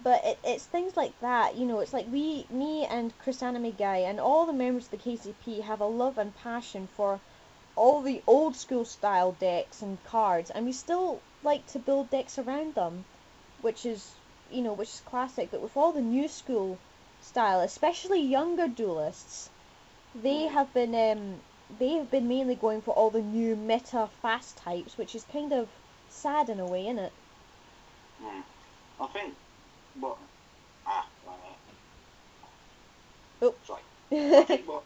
But it's things like that, you know, it's like me and ChrisAnimeGuy and all the members of the KCP have a love and passion for all the old school style decks and cards, and we still like to build decks around them, which is, you know, which is classic. But with all the new school style, especially younger duelists, they Mm. have been mainly going for all the new meta fast types, which is kind of sad in a way, isn't it? Mm. I think what Oh. sorry. I think what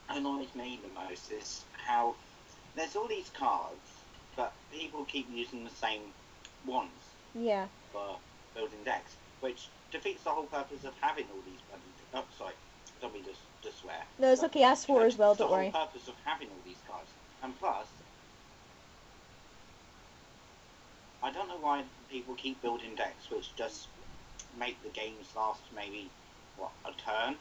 annoys me the most is how there's all these cards, but people keep using the same ones Yeah. for building decks, which defeats the whole purpose of having all these bloody. Oh, sorry, don't mean to swear. No, it's But, okay. I swore as well. defeats Don't the whole worry. purpose of having all these cards, and plus, I don't know why people keep building decks which just make the games last maybe what, a turn.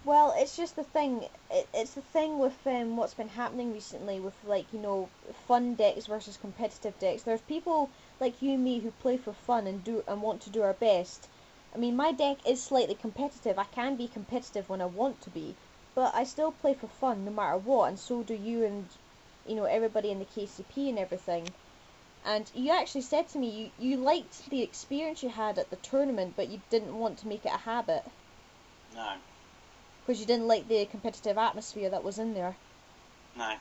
Well, it's just the thing. It's the thing with what's been happening recently with, like, you know, fun decks versus competitive decks. There's people like you and me who play for fun and want to do our best. I mean, my deck is slightly competitive. I can be competitive when I want to be, but I still play for fun no matter what, and so do you and, you know, everybody in the KCP and everything. And you actually said to me you liked the experience you had at the tournament, but you didn't want to make it a habit No, because you didn't like the competitive atmosphere that was in there. no,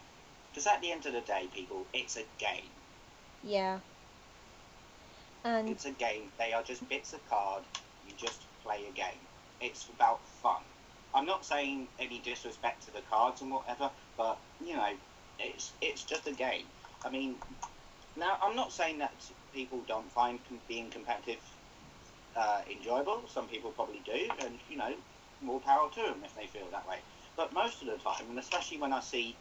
because at the end of the day, people, it's a game. Yeah. And It's a game. They are just bits of card. You just play a game. It's about fun. I'm not saying any disrespect to the cards and whatever, but you know, it's just a game. I mean, now I'm not saying that people don't find being competitive enjoyable. Some people probably do, and you know, more power to them if they feel that way. But most of the time, and especially when I see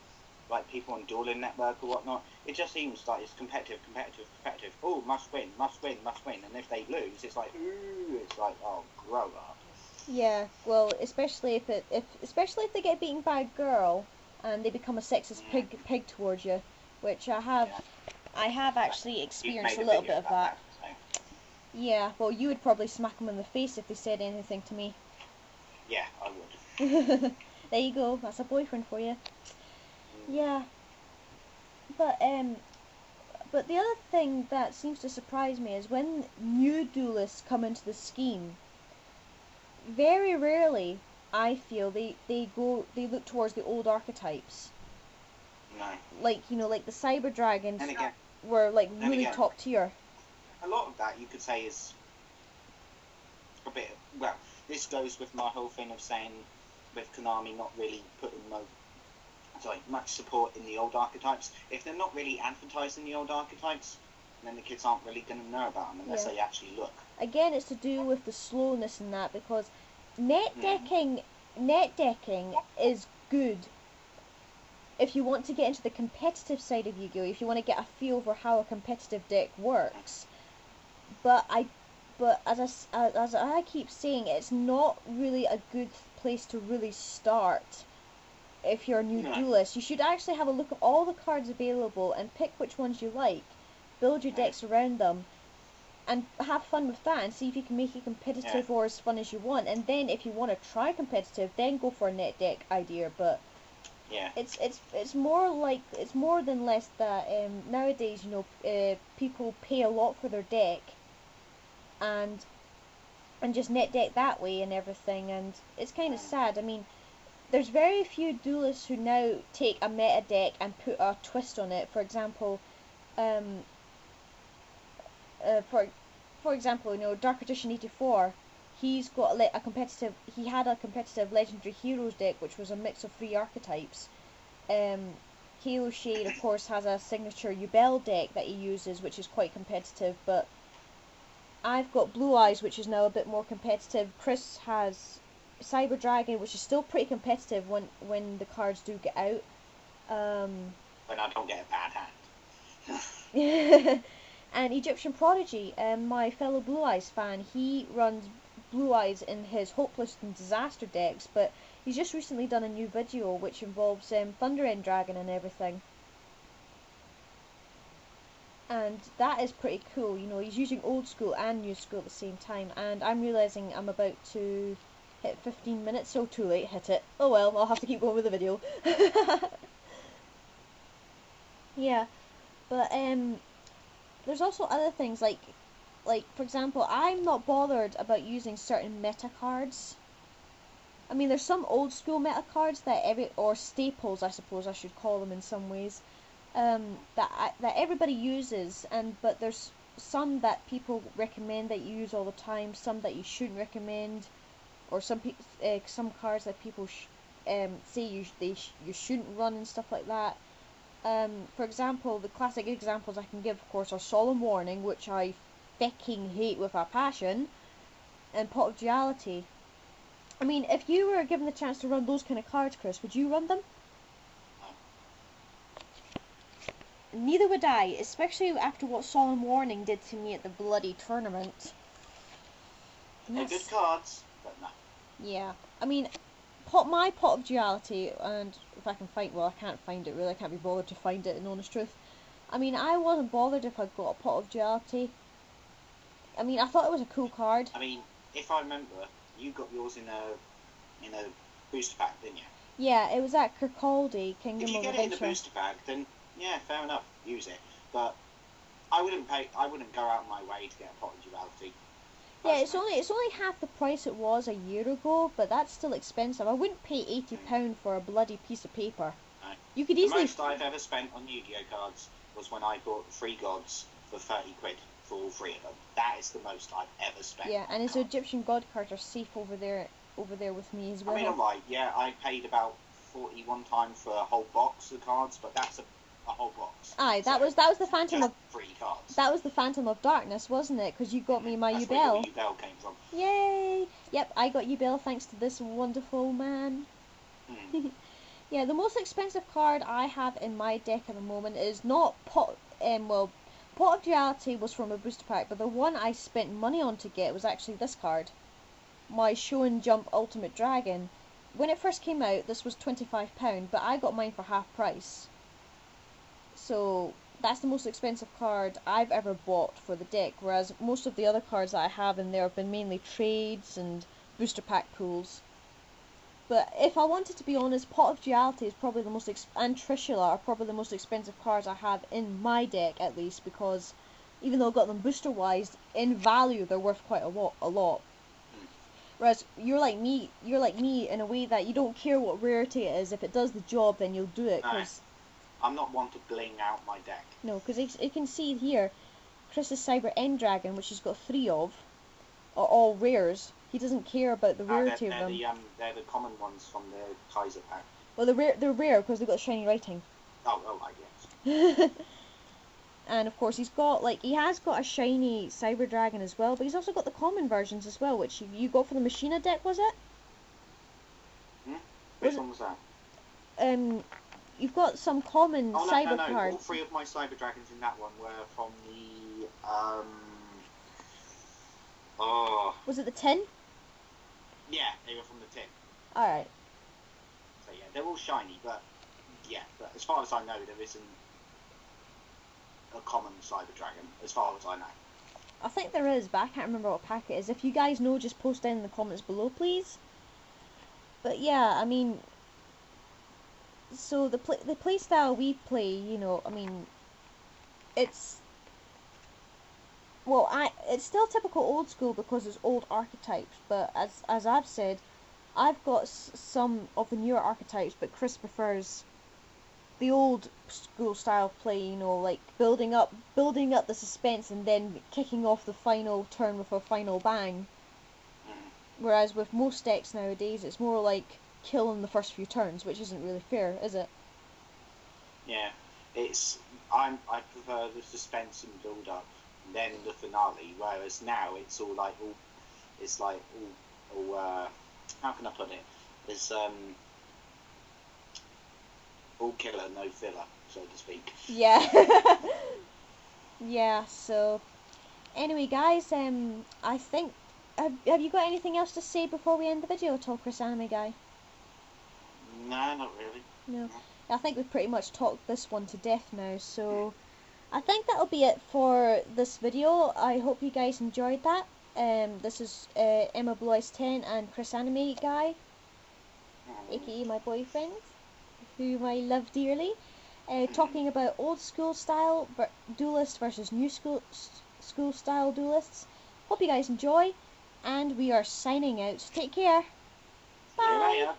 like people on Dueling Network or whatnot, it just seems like it's competitive, competitive, competitive. Oh, must win, must win, must win. And if they lose, it's like, ooh, it's like, oh, grow up. yeah, well, especially if they get beaten by a girl and they become a sexist Yeah, pig towards you, which yeah. I have But actually you've experienced made a a little video bit of about that. that, so Yeah, well, you would probably smack them in the face if they said anything to me. yeah, I would. There you go. That's a boyfriend for you. Mm, Yeah, but but the other thing that seems to surprise me is when new duelists come into the scheme. Very rarely, I feel they look towards the old archetypes. no. Like, you know, like the cyber dragons And again, were like and really again, top tier. a lot of that you could say is a bit. Well, this goes with my whole thing of saying with Konami not really putting much support in the old archetypes. If they're not really advertising the old archetypes, then the kids aren't really going to know about them unless Yeah. they actually look. Again, it's to do with the slowness in that because net Mm. decking net decking is good if you want to get into the competitive side of Yu-Gi-Oh, if you want to get a feel for how a competitive deck works. But as I keep saying, it's not really a good place to really start if you're a new No. duelist. You should actually have a look at all the cards available and pick which ones you like, build your Mm. decks around them, and have fun with that and see if you can make it Yeah. competitive or as fun as you want. And then if you want to try competitive, then go for a net deck idea. But Yeah. it's more than less that nowadays, you know, people pay a lot for their deck and just net deck that way and everything, and it's kind of Mm. sad. I mean, there's very few duelists who now take a meta deck and put a twist on it. For example, um, uh, for for example, you know, Dark Magician 84. He had a competitive Legendary Heroes deck, which was a mix of three archetypes. Um, Halo Shade, of course, has a signature Yubel deck that he uses, which is quite competitive. But I've got Blue Eyes, which is now a bit more competitive. Chris has Cyber Dragon, which is still pretty competitive when the cards do get out. Um, When I don't get a bad hand. and Egyptian Prodigy, my fellow Blue Eyes fan, he runs Blue Eyes in his Hopeless and Disaster decks, but he's just recently done a new video which involves Thunder End Dragon and everything. And that is pretty cool. You know, he's using old school and new school at the same time. And I'm realizing I'm about to hit 15 minutes, so too late, hit it. Oh well, I'll have to keep going with the video. Yeah, but there's also other things like for example, I'm not bothered about using certain meta cards. I mean, there's some old school meta cards that or staples, I suppose I should call them in some ways, that everybody uses, but there's some that people recommend that you use all the time, some that you shouldn't recommend, or some cards that people say you shouldn't run and stuff like that. For example, the classic examples I can give, of course, are Solemn Warning, which I fucking hate with a passion, and Pot of Duality. I mean, if you were given the chance to run those kind of cards, Chris, would you run them? Neither would I, especially after what Solemn Warning did to me at the bloody tournament. They're good cards, but no. Yeah, I mean, my Pot of Duality, and if I can find, well, I can't find it really, I can't be bothered to find it in honest truth. I mean, I wasn't bothered if I got a Pot of Duality. I mean, I thought it was a cool card. I mean, if I remember, you got yours in a booster pack, didn't you? Yeah, it was at Kirkcaldy, Kingdom of Adventure. If you get it in a booster pack, then yeah, fair enough, use it. But I wouldn't go out my way to get a Pot of Duality. Yeah, it's only half the price it was a year ago, but that's still expensive. I wouldn't pay £80 for a bloody piece of paper. No. You could easily. The most I've ever spent on Yu-Gi-Oh cards was when I bought 3 gods for 30 quid for all 3 of them. That is the most I've ever spent. Yeah, and his Egyptian god cards are safe over there with me as well. I mean, alright, yeah, I paid about 40 one time for a whole box of cards, but that's a whole box. Aye, that was the Phantom of 3 cards. That was the Phantom of Darkness, wasn't it? Because you got me my That's Ubel. where the Ubel came from. Yay! Yep, I got Ubel thanks to this wonderful man. Yeah, the most expensive card I have in my deck at the moment is not Pot of Duality was from a booster pack, but the one I spent money on to get was actually this card. My Show and Jump Ultimate Dragon. When it first came out, this was £25, but I got mine for half price. So that's the most expensive card I've ever bought for the deck, whereas most of the other cards that I have in there have been mainly trades and booster pack pools. But if I wanted to be honest, Pot of Duality is probably the most and Trishula are probably the most expensive cards I have in my deck, at least, because even though I got them booster wise, in value they're worth quite a lot. Whereas you're like me in a way that you don't care what rarity it is. If it does the job, then you'll do it. Cause I'm not one to bling out my deck. No, because you can see here, Chris's Cyber End Dragon, which he's got 3 of, are all rares. He doesn't care about the rarity of them. They're the common ones from the Kaiser pack. Well, they're rare because they've got shiny writing. Oh, I guess. And of course he has got a shiny Cyber Dragon as well, but he's also got the common versions as well, which you got for the Machina deck, was it? Which one was that? You've got some common Cyber no. cards. All 3 of my Cyber Dragons in that one were from the Was it the tin? Yeah, they were from the tin. Alright. So yeah, they're all shiny, but as far as I know, there isn't a common Cyber Dragon, as far as I know. I think there is, but I can't remember what pack it is. If you guys know, just post down in the comments below, please. But yeah, I mean, so the play style we play, you know, I mean, it's still typical old school because it's old archetypes, but as I've said, I've got some of the newer archetypes, but Chris prefers the old school style of play, you know, like building up the suspense and then kicking off the final turn with a final bang. Whereas with most decks nowadays, it's more like kill in the first few turns, which isn't really fair, is it? Yeah, I prefer the suspense and build up, and then the finale. Whereas now it's all how can I put it? It's all killer, no filler, so to speak. Yeah. Yeah. So, anyway, guys, I think have you got anything else to say before we end the video at all, ChrisAnimeGuy? No, not really. No. I think we've pretty much talked this one to death now, so I think that'll be it for this video. I hope you guys enjoyed that. This is Emma Blue Eyes 10 and ChrisAnimeGuy, aka my boyfriend, whom I love dearly, talking about old school style duelists versus new school style duelists. Hope you guys enjoy, and we are signing out. Take care. See you Bye. later.